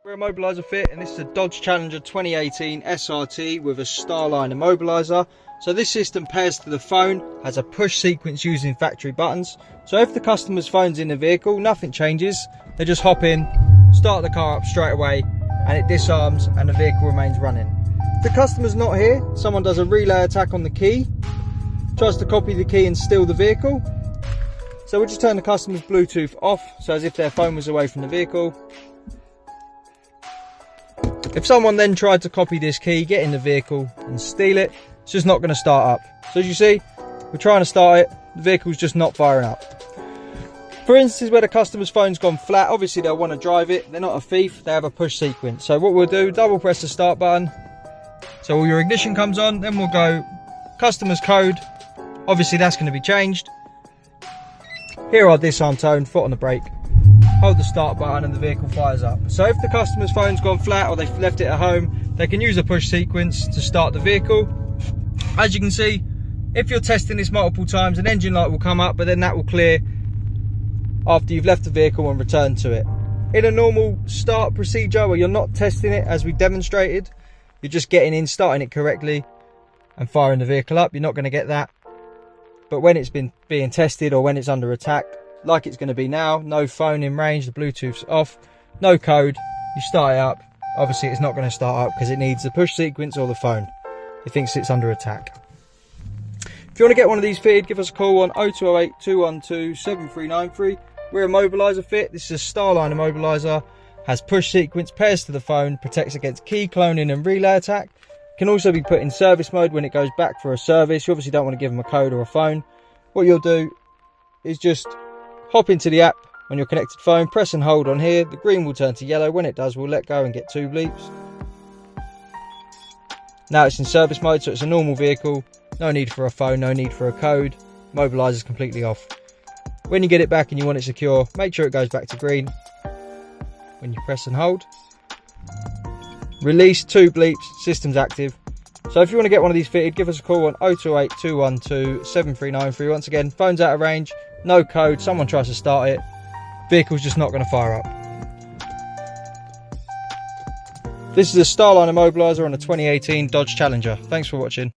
We're Immobiliser Fit, and this is a Dodge Challenger 2018 SRT with a Starline immobiliser. So this system pairs to the phone, has a push sequence using factory buttons. So if the customer's phone's in the vehicle, nothing changes. They just hop in, start the car up straight away, and it disarms and the vehicle remains running. If the customer's not here, someone does a relay attack on the key, tries to copy the key and steal the vehicle. So we'll just turn the customer's Bluetooth off, so as if their phone was away from the vehicle. If someone then tried to copy this key, get in the vehicle and steal it, it's just not going to start up. So as you see, we're trying to start it, the vehicle's just not firing up. For instance, where the customer's phone's gone flat, obviously they'll want to drive it. They're not a thief, they have a push sequence. So what we'll do, double press the start button. So all your ignition comes on, then we'll go customer's code. Obviously that's going to be changed. Here our disarm tone, foot on the brake. Hold the start button and the vehicle fires up. So if the customer's phone's gone flat or they've left it at home, they can use a push sequence to start the vehicle. As you can see, if you're testing this multiple times, an engine light will come up, but then that will clear after you've left the vehicle and returned to it. In a normal start procedure where you're not testing it as we demonstrated, you're just getting in, starting it correctly and firing the vehicle up, you're not going to get that. But when it's been being tested or when it's under attack, like it's going to be now, no phone in range, the Bluetooth's off, no code, you start it up, obviously it's not going to start up because it needs the push sequence or the phone. It thinks it's under attack. If you want to get one of these fitted, give us a call on 0208 212 7393. We're Immobiliser Fit. This is a Starline immobiliser, has push sequence, pairs to the phone, protects against key cloning and relay attack. Can also be put in service mode when it goes back for a service. You obviously don't want to give them a code or a phone. What you'll do is just hop into the app on your connected phone, press and hold on here. The green will turn to yellow. When it does, we'll let go and get 2 bleeps. Now it's in service mode, so it's a normal vehicle. No need for a phone, no need for a code. Immobiliser's completely off. When you get it back and you want it secure, make sure it goes back to green when you press and hold. Release, 2 bleeps, system's active. So if you want to get one of these fitted, give us a call on 0208 212 7393. Once again, phone's out of range, no code, someone tries to start it, vehicle's just not going to fire up. This is a Starline immobiliser on a 2018 Dodge Challenger. Thanks for watching.